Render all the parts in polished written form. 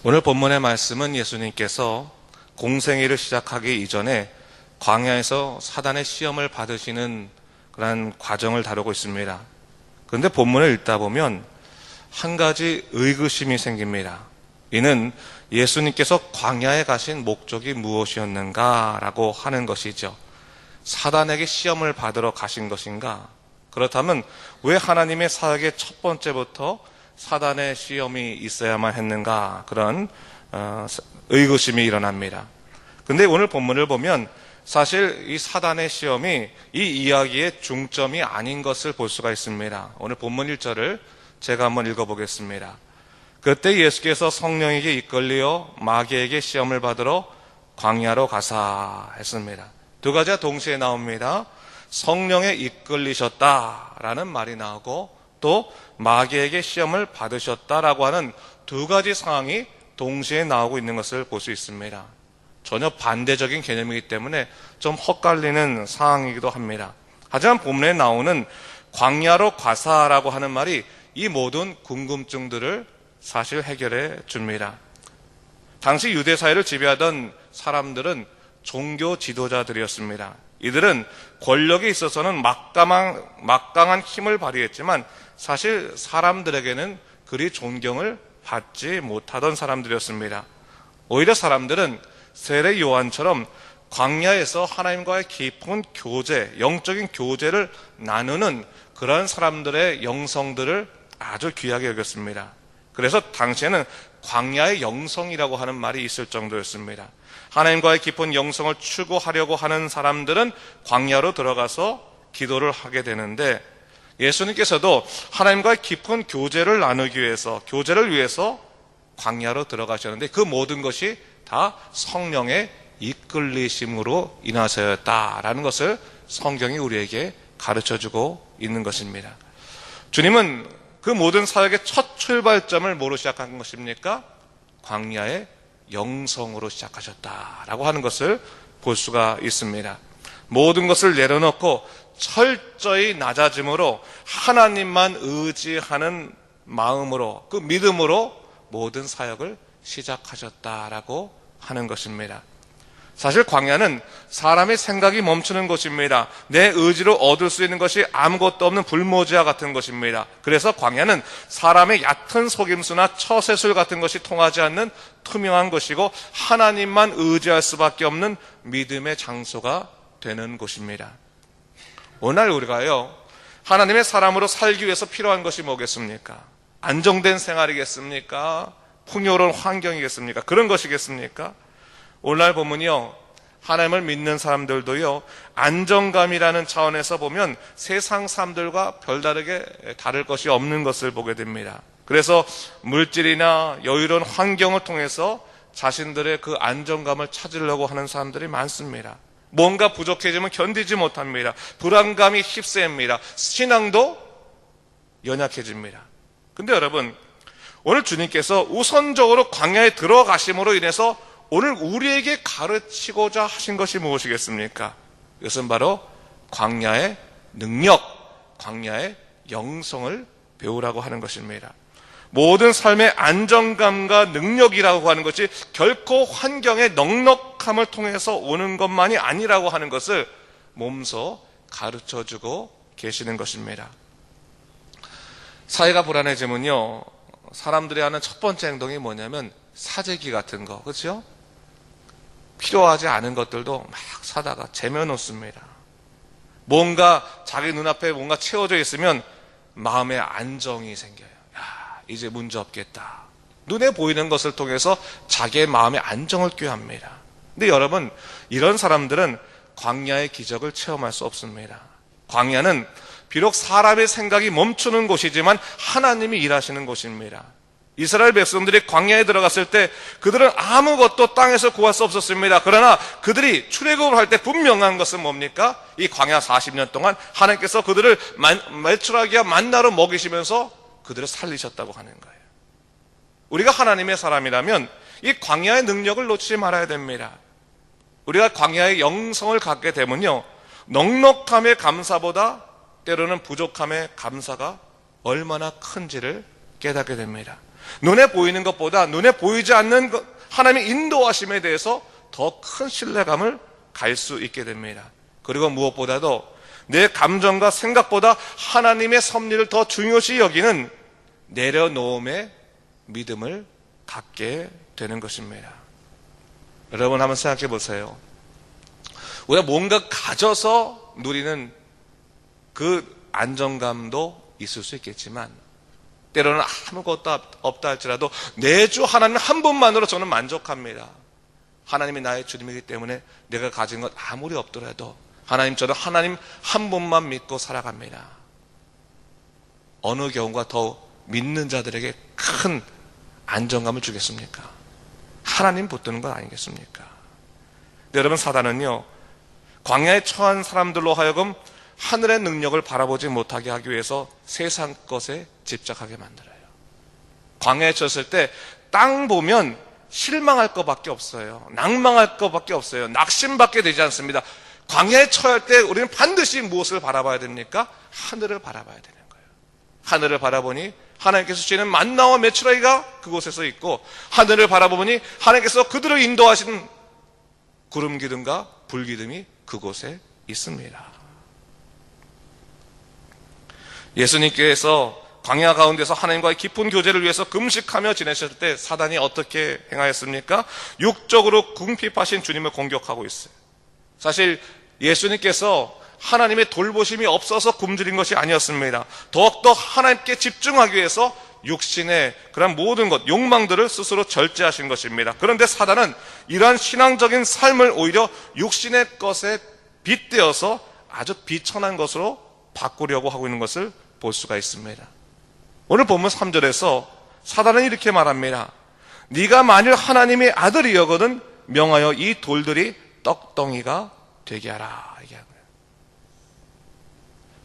오늘 본문의 말씀은 예수님께서 공생애를 시작하기 이전에 광야에서 사단의 시험을 받으시는 그런 과정을 다루고 있습니다. 그런데 본문을 읽다 보면 한 가지 의구심이 생깁니다. 이는 예수님께서 광야에 가신 목적이 무엇이었는가라고 하는 것이죠. 사단에게 시험을 받으러 가신 것인가? 그렇다면 왜 하나님의 사역의 첫 번째부터 사단의 시험이 있어야만 했는가? 그런 의구심이 일어납니다. 그런데 오늘 본문을 보면 사실 이 사단의 시험이 이 이야기의 중점이 아닌 것을 볼 수가 있습니다. 오늘 본문 1절을 제가 한번 읽어보겠습니다. 그때 예수께서 성령에게 이끌려 마귀에게 시험을 받으러 광야로 가사 했습니다. 두 가지가 동시에 나옵니다. 성령에 이끌리셨다라는 말이 나오고 또 마귀에게 시험을 받으셨다라고 하는 두 가지 상황이 동시에 나오고 있는 것을 볼 수 있습니다. 전혀 반대적인 개념이기 때문에 좀 헛갈리는 상황이기도 합니다. 하지만 본문에 나오는 광야로 가사라고 하는 말이 이 모든 궁금증들을 사실 해결해 줍니다. 당시 유대 사회를 지배하던 사람들은 종교 지도자들이었습니다. 이들은 권력에 있어서는 막강한 힘을 발휘했지만 사실 사람들에게는 그리 존경을 받지 못하던 사람들이었습니다. 오히려 사람들은 세례 요한처럼 광야에서 하나님과의 깊은 교제, 영적인 교제를 나누는 그런 사람들의 영성들을 아주 귀하게 여겼습니다. 그래서 당시에는 광야의 영성이라고 하는 말이 있을 정도였습니다. 하나님과의 깊은 영성을 추구하려고 하는 사람들은 광야로 들어가서 기도를 하게 되는데 예수님께서도 하나님과의 깊은 교제를 나누기 위해서, 교제를 위해서 광야로 들어가셨는데 그 모든 것이 다 성령의 이끌리심으로 인하여였다라는 것을 성경이 우리에게 가르쳐주고 있는 것입니다. 주님은 그 모든 사역의 첫 출발점을 뭐로 시작한 것입니까? 광야의 영성으로 시작하셨다라고 하는 것을 볼 수가 있습니다. 모든 것을 내려놓고 철저히 낮아짐으로 하나님만 의지하는 마음으로, 그 믿음으로 모든 사역을 시작하셨다라고 하는 것입니다. 사실 광야는 사람의 생각이 멈추는 곳입니다. 내 의지로 얻을 수 있는 것이 아무것도 없는 불모지와 같은 것입니다. 그래서 광야는 사람의 얕은 속임수나 처세술 같은 것이 통하지 않는 투명한 것이고 하나님만 의지할 수밖에 없는 믿음의 장소가 되는 곳입니다. 오늘 우리가요, 하나님의 사람으로 살기 위해서 필요한 것이 뭐겠습니까? 안정된 생활이겠습니까? 풍요로운 환경이겠습니까? 그런 것이겠습니까? 오늘날 보면요, 하나님을 믿는 사람들도요, 안정감이라는 차원에서 보면 세상 사람들과 별다르게 다를 것이 없는 것을 보게 됩니다. 그래서 물질이나 여유로운 환경을 통해서 자신들의 그 안정감을 찾으려고 하는 사람들이 많습니다. 뭔가 부족해지면 견디지 못합니다. 불안감이 휩싸입니다. 신앙도 연약해집니다. 근데 여러분, 오늘 주님께서 우선적으로 광야에 들어가심으로 인해서 오늘 우리에게 가르치고자 하신 것이 무엇이겠습니까? 이것은 바로 광야의 능력, 광야의 영성을 배우라고 하는 것입니다. 모든 삶의 안정감과 능력이라고 하는 것이 결코 환경의 넉넉함을 통해서 오는 것만이 아니라고 하는 것을 몸소 가르쳐주고 계시는 것입니다. 사회가 불안해지면요, 사람들이 하는 첫 번째 행동이 뭐냐면 사재기 같은 거, 그렇죠? 필요하지 않은 것들도 막 사다가 재며놓습니다. 뭔가 자기 눈앞에 뭔가 채워져 있으면 마음에 안정이 생겨요. 야, 이제 문제 없겠다. 눈에 보이는 것을 통해서 자기의 마음의 안정을 꾀합니다. 근데 여러분, 이런 사람들은 광야의 기적을 체험할 수 없습니다. 광야는 비록 사람의 생각이 멈추는 곳이지만 하나님이 일하시는 곳입니다. 이스라엘 백성들이 광야에 들어갔을 때 그들은 아무것도 땅에서 구할 수 없었습니다. 그러나 그들이 출애굽을 할 때 분명한 것은 뭡니까? 이 광야 40년 동안 하나님께서 그들을 메추라기와 만나로 먹이시면서 그들을 살리셨다고 하는 거예요. 우리가 하나님의 사람이라면 이 광야의 능력을 놓치지 말아야 됩니다. 우리가 광야의 영성을 갖게 되면요, 넉넉함의 감사보다 때로는 부족함의 감사가 얼마나 큰지를 깨닫게 됩니다. 눈에 보이는 것보다 눈에 보이지 않는 하나님의 인도하심에 대해서 더 큰 신뢰감을 갈 수 있게 됩니다. 그리고 무엇보다도 내 감정과 생각보다 하나님의 섭리를 더 중요시 여기는 내려놓음의 믿음을 갖게 되는 것입니다. 여러분 한번 생각해 보세요. 우리가 뭔가 가져서 누리는 그 안정감도 있을 수 있겠지만 때로는 아무것도 없다 할지라도 내 주 하나님 한 분만으로 저는 만족합니다. 하나님이 나의 주님이기 때문에 내가 가진 것 아무리 없더라도 하나님, 저는 하나님 한 분만 믿고 살아갑니다. 어느 경우가 더 믿는 자들에게 큰 안정감을 주겠습니까? 하나님 붙드는 것 아니겠습니까? 근데 여러분, 사단은요, 광야에 처한 사람들로 하여금 하늘의 능력을 바라보지 못하게 하기 위해서 세상 것에 집착하게 만들어요. 광야에 처했을 때 땅 보면 실망할 것밖에 없어요. 낭망할 것밖에 없어요. 낙심받게 되지 않습니다. 광야에 처할 때 우리는 반드시 무엇을 바라봐야 됩니까? 하늘을 바라봐야 되는 거예요. 하늘을 바라보니 하나님께서 주시는 만나와 메추라기가 그곳에서 있고, 하늘을 바라보니 하나님께서 그들을 인도하시는 구름 기둥과 불 기둥이 그곳에 있습니다. 예수님께서 광야 가운데서 하나님과의 깊은 교제를 위해서 금식하며 지내셨을 때 사단이 어떻게 행하였습니까? 육적으로 궁핍하신 주님을 공격하고 있어요. 사실 예수님께서 하나님의 돌보심이 없어서 굶주린 것이 아니었습니다. 더욱더 하나님께 집중하기 위해서 육신의 그런 모든 것, 욕망들을 스스로 절제하신 것입니다. 그런데 사단은 이러한 신앙적인 삶을 오히려 육신의 것에 빗대어서 아주 비천한 것으로 바꾸려고 하고 있는 것을 볼 수가 있습니다. 오늘 본문 3절에서 사단은 이렇게 말합니다. 네가 만일 하나님의 아들이여거든 명하여 이 돌들이 떡덩이가 되게 하라. 얘기하는 거예요.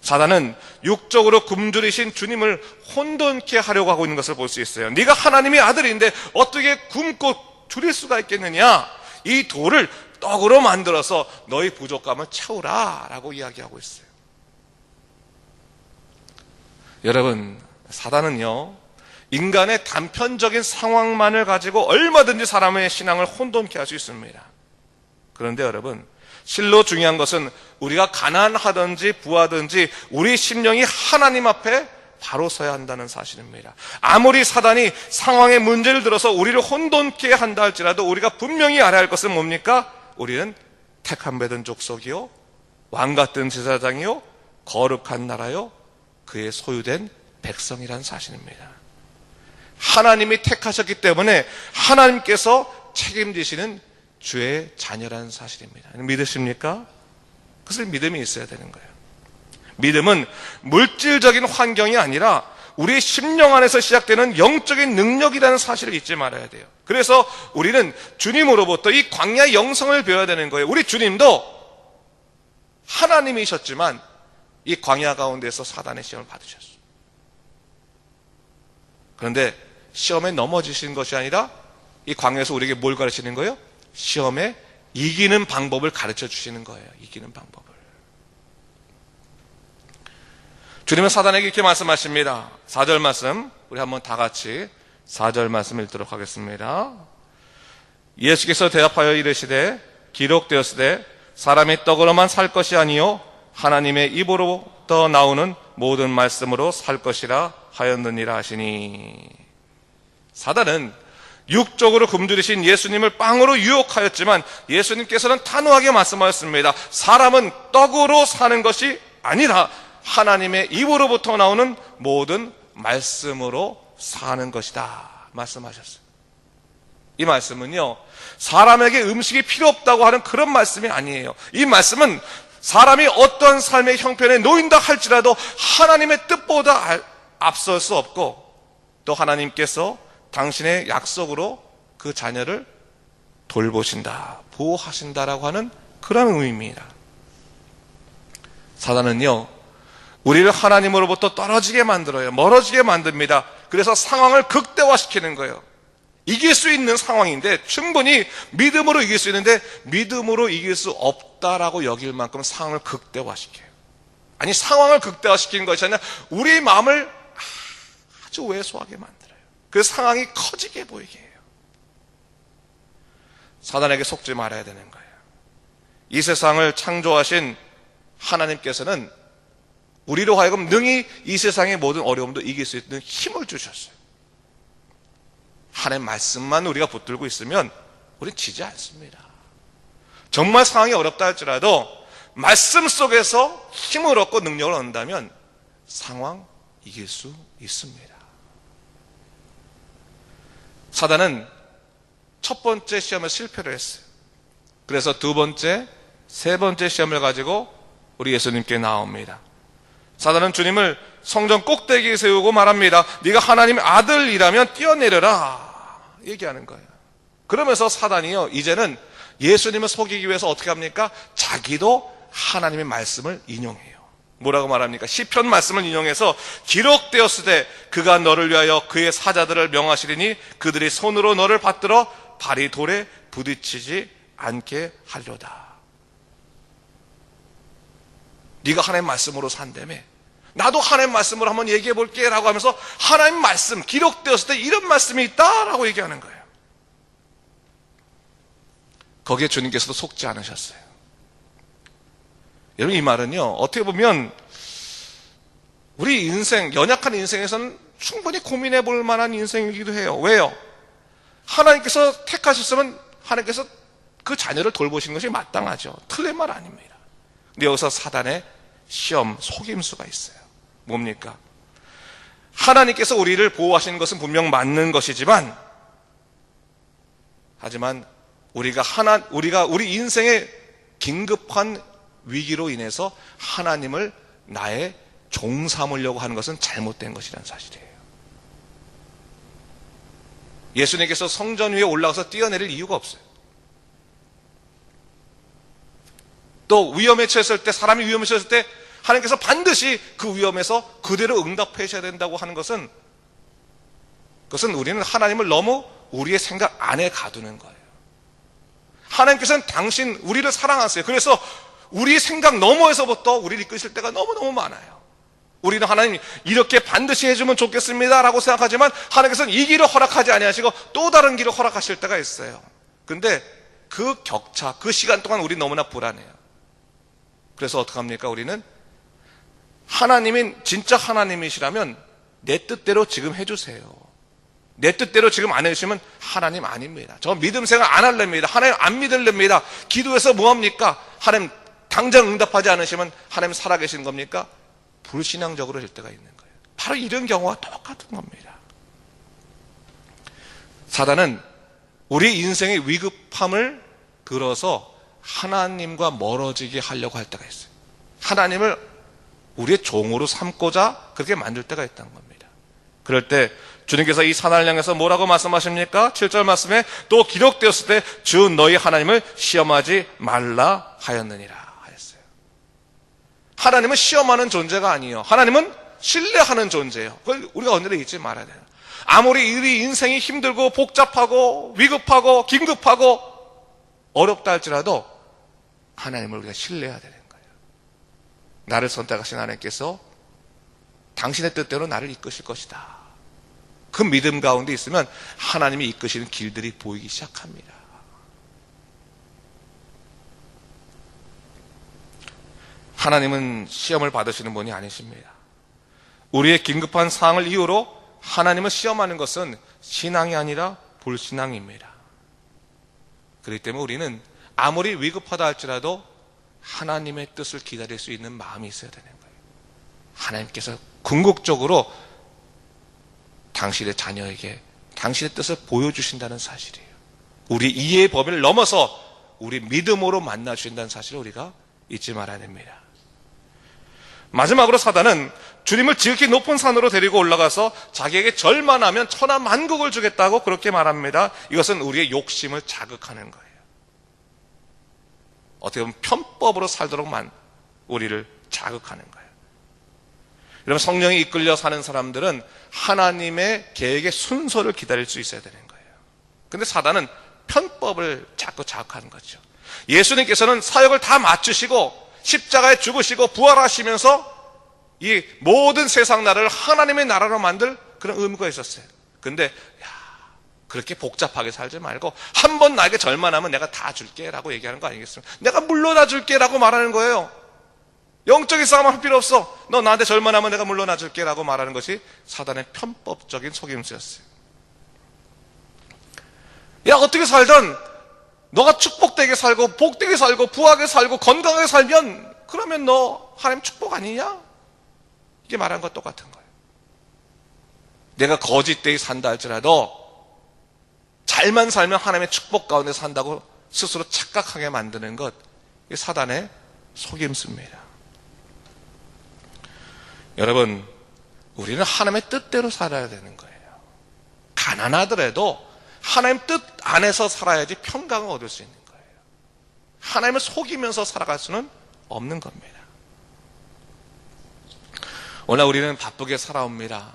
사단은 육적으로 굶주리신 주님을 혼돈케 하려고 하고 있는 것을 볼 수 있어요. 네가 하나님의 아들인데 어떻게 굶고 줄일 수가 있겠느냐? 이 돌을 떡으로 만들어서 너희 부족감을 채우라 라고 이야기하고 있어요. 여러분, 사단은요, 인간의 단편적인 상황만을 가지고 얼마든지 사람의 신앙을 혼돈케 할 수 있습니다. 그런데 여러분, 실로 중요한 것은 우리가 가난하든지 부하든지 우리 심령이 하나님 앞에 바로 서야 한다는 사실입니다. 아무리 사단이 상황의 문제를 들어서 우리를 혼돈케 한다 할지라도 우리가 분명히 알아야 할 것은 뭡니까? 우리는 택함 받은 족속이요, 왕 같은 제사장이요, 거룩한 나라요, 그의 소유된 백성이란 사실입니다. 하나님이 택하셨기 때문에 하나님께서 책임지시는 주의 자녀라는 사실입니다. 믿으십니까? 그것을 믿음이 있어야 되는 거예요. 믿음은 물질적인 환경이 아니라 우리 심령 안에서 시작되는 영적인 능력이라는 사실을 잊지 말아야 돼요. 그래서 우리는 주님으로부터 이 광야의 영성을 배워야 되는 거예요. 우리 주님도 하나님이셨지만 이 광야 가운데서 사단의 시험을 받으셨어요. 그런데 시험에 넘어지신 것이 아니라 이 광야에서 우리에게 뭘 가르치는 거예요? 시험에 이기는 방법을 가르쳐 주시는 거예요. 이기는 방법을. 주님은 사단에게 이렇게 말씀하십니다. 4절 말씀, 우리 한번 다 같이 4절 말씀 읽도록 하겠습니다. 예수께서 대답하여 이르시되 기록되었으되 사람이 떡으로만 살 것이 아니요 하나님의 입으로부터 나오는 모든 말씀으로 살 것이라 하였느니라 하시니. 사단은 육적으로 굶주리신 예수님을 빵으로 유혹하였지만 예수님께서는 단호하게 말씀하셨습니다. 사람은 떡으로 사는 것이 아니라 하나님의 입으로부터 나오는 모든 말씀으로 사는 것이다 말씀하셨어요. 이 말씀은요, 사람에게 음식이 필요 없다고 하는 그런 말씀이 아니에요. 이 말씀은 사람이 어떤 삶의 형편에 놓인다 할지라도 하나님의 뜻보다 앞설 수 없고, 또 하나님께서 당신의 약속으로 그 자녀를 돌보신다, 보호하신다라고 하는 그런 의미입니다. 사단은요, 우리를 하나님으로부터 떨어지게 만들어요. 멀어지게 만듭니다. 그래서 상황을 극대화시키는 거예요. 이길 수 있는 상황인데, 충분히 믿음으로 이길 수 있는데 믿음으로 이길 수 없다라고 여길 만큼 상황을 극대화시켜요. 아니, 상황을 극대화시키는 것이 아니라 우리의 마음을 아주 왜소하게 만들어요. 그 상황이 커지게 보이게 해요. 사단에게 속지 말아야 되는 거예요. 이 세상을 창조하신 하나님께서는 우리로 하여금 능히 이 세상의 모든 어려움도 이길 수 있는 힘을 주셨어요. 하나님 말씀만 우리가 붙들고 있으면 우리는 지지 않습니다. 정말 상황이 어렵다 할지라도 말씀 속에서 힘을 얻고 능력을 얻는다면 상황 이길 수 있습니다. 사단은 첫 번째 시험에 실패를 했어요. 그래서 두 번째, 세 번째 시험을 가지고 우리 예수님께 나옵니다. 사단은 주님을 성전 꼭대기에 세우고 말합니다. 네가 하나님의 아들이라면 뛰어내려라 얘기하는 거예요. 그러면서 사단이요, 이제는 예수님을 속이기 위해서 어떻게 합니까? 자기도 하나님의 말씀을 인용해요. 뭐라고 말합니까? 시편 말씀을 인용해서 기록되었을 때 그가 너를 위하여 그의 사자들을 명하시리니 그들이 손으로 너를 받들어 발이 돌에 부딪히지 않게 하려다. 네가 하나님 말씀으로 산다며, 나도 하나님 말씀으로 한번 얘기해 볼게 라고 하면서 하나님 말씀, 기록되었을 때 이런 말씀이 있다라고 얘기하는 거예요. 거기에 주님께서도 속지 않으셨어요. 여러분, 이 말은요, 어떻게 보면 우리 인생, 연약한 인생에서는 충분히 고민해 볼 만한 인생이기도 해요. 왜요? 하나님께서 택하셨으면 하나님께서 그 자녀를 돌보신 것이 마땅하죠. 틀린 말 아닙니다. 근데 여기서 사단의 시험, 속임수가 있어요. 뭡니까? 하나님께서 우리를 보호하시는 것은 분명 맞는 것이지만, 하지만 우리 인생의 긴급한 위기로 인해서 하나님을 나의 종 삼으려고 하는 것은 잘못된 것이라는 사실이에요. 예수님께서 성전 위에 올라가서 뛰어내릴 이유가 없어요. 또 위험에 처했을 때, 사람이 위험에 처했을 때 하나님께서 반드시 그 위험에서 그대로 응답하셔야 된다고 하는 것은, 그것은 우리는 하나님을 너무 우리의 생각 안에 가두는 거예요. 하나님께서는 우리를 사랑하세요. 그래서 우리 생각 너머에서부터 우리를 이끄실 때가 너무너무 많아요. 우리는 하나님 이렇게 반드시 해주면 좋겠습니다 라고 생각하지만 하나님께서는 이 길을 허락하지 아니하시고 또 다른 길을 허락하실 때가 있어요. 근데 그 격차, 그 시간 동안 우리 너무나 불안해요. 그래서 어떡합니까? 우리는 하나님이 진짜 하나님이시라면 내 뜻대로 지금 해주세요. 내 뜻대로 지금 안 해주시면 하나님 아닙니다. 저 믿음 생활 안 할랍니다. 하나님 안 믿을랍니다. 기도해서 뭐합니까? 하나님 당장 응답하지 않으시면 하나님 살아계신 겁니까? 불신앙적으로 될 때가 있는 거예요. 바로 이런 경우와 똑같은 겁니다. 사단은 우리 인생의 위급함을 들어서 하나님과 멀어지게 하려고 할 때가 있어요. 하나님을 우리의 종으로 삼고자 그렇게 만들 때가 있다는 겁니다. 그럴 때 주님께서 이 사단을 향해서 뭐라고 말씀하십니까? 7절 말씀에 또 기록되었을 때 주 너희 하나님을 시험하지 말라 하였느니라 하였어요. 하나님은 시험하는 존재가 아니에요. 하나님은 신뢰하는 존재예요. 그걸 우리가 언제나 잊지 말아야 돼요. 아무리 우리 인생이 힘들고 복잡하고 위급하고 긴급하고 어렵다 할지라도 하나님을 우리가 신뢰해야 되는 거예요. 나를 선택하신 하나님께서 당신의 뜻대로 나를 이끄실 것이다. 그 믿음 가운데 있으면 하나님이 이끄시는 길들이 보이기 시작합니다. 하나님은 시험을 받으시는 분이 아니십니다. 우리의 긴급한 상황을 이유로 하나님을 시험하는 것은 신앙이 아니라 불신앙입니다. 그렇기 때문에 우리는 아무리 위급하다 할지라도 하나님의 뜻을 기다릴 수 있는 마음이 있어야 되는 거예요. 하나님께서 궁극적으로 당신의 자녀에게 당신의 뜻을 보여주신다는 사실이에요. 우리 이해의 범위를 넘어서 우리 믿음으로 만나주신다는 사실을 우리가 잊지 말아야 됩니다. 마지막으로 사단은 주님을 지극히 높은 산으로 데리고 올라가서 자기에게 절만 하면 천하 만국을 주겠다고 그렇게 말합니다. 이것은 우리의 욕심을 자극하는 거예요. 어떻게 보면 편법으로 살도록 우리를 자극하는 거예요. 여러분, 성령이 이끌려 사는 사람들은 하나님의 계획의 순서를 기다릴 수 있어야 되는 거예요. 근데 사단은 편법을 자꾸 자극하는 거죠. 예수님께서는 사역을 다 마치시고 십자가에 죽으시고 부활하시면서 이 모든 세상 나라를 하나님의 나라로 만들 그런 의무가 있었어요. 근데 그렇게 복잡하게 살지 말고 한 번 나에게 절만하면 내가 다 줄게 라고 얘기하는 거 아니겠습니까? 내가 물러나 줄게 라고 말하는 거예요. 영적인 싸움을 할 필요 없어. 너 나한테 절만하면 내가 물러나 줄게 라고 말하는 것이 사단의 편법적인 속임수였어요. 야, 어떻게 살든 너가 축복되게 살고 복되게 살고 부하게 살고 건강하게 살면 그러면 너 하나님 축복 아니냐? 이게 말하는 것 똑같은 거예요. 내가 거짓되게 산다 할지라도 잘만 살면 하나님의 축복 가운데 산다고 스스로 착각하게 만드는 것, 이게 사단의 속임수입니다. 여러분, 우리는 하나님의 뜻대로 살아야 되는 거예요. 가난하더라도 하나님 뜻 안에서 살아야지 평강을 얻을 수 있는 거예요. 하나님을 속이면서 살아갈 수는 없는 겁니다. 오늘 우리는 바쁘게 살아옵니다.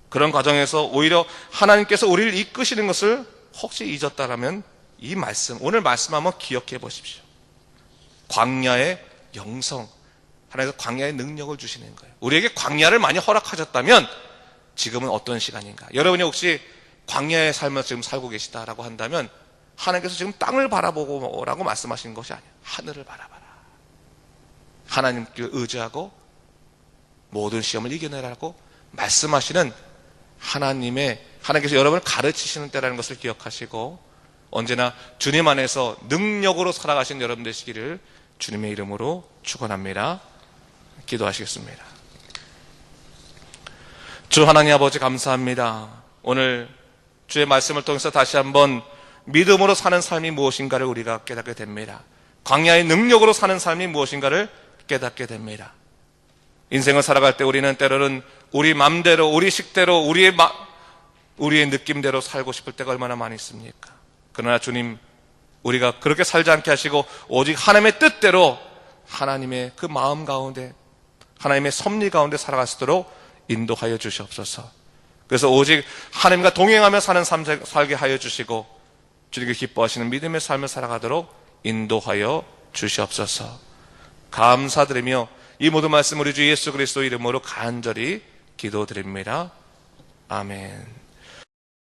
그런 과정에서 오히려 하나님께서 우리를 이끄시는 것을 혹시 잊었다라면 이 말씀, 오늘 말씀 한번 기억해 보십시오. 광야의 영성, 하나님께서 광야의 능력을 주시는 거예요. 우리에게 광야를 많이 허락하셨다면 지금은 어떤 시간인가? 여러분이 혹시 광야의 삶을 지금 살고 계시다라고 한다면 하나님께서 지금 땅을 바라보고라고 말씀하시는 것이 아니에요. 하늘을 바라봐라. 하나님께 의지하고 모든 시험을 이겨내라고 말씀하시는 하나님께서 여러분을 가르치시는 때라는 것을 기억하시고 언제나 주님 안에서 능력으로 살아가신 여러분 되시기를 주님의 이름으로 축원합니다. 기도하시겠습니다. 주 하나님 아버지 감사합니다. 오늘 주의 말씀을 통해서 다시 한번 믿음으로 사는 삶이 무엇인가를 우리가 깨닫게 됩니다. 광야의 능력으로 사는 삶이 무엇인가를 깨닫게 됩니다. 인생을 살아갈 때 우리는 때로는 우리 맘대로, 우리 식대로, 우리의 느낌대로 살고 싶을 때가 얼마나 많이 있습니까? 그러나 주님, 우리가 그렇게 살지 않게 하시고 오직 하나님의 뜻대로 하나님의 그 마음 가운데, 하나님의 섭리 가운데 살아갈 수 있도록 인도하여 주시옵소서. 그래서 오직 하나님과 동행하며 사는 삶 살게 하여 주시고 주님께 기뻐하시는 믿음의 삶을 살아가도록 인도하여 주시옵소서. 감사드리며 이 모든 말씀 우리 주 예수 그리스도 이름으로 간절히 기도드립니다. 아멘.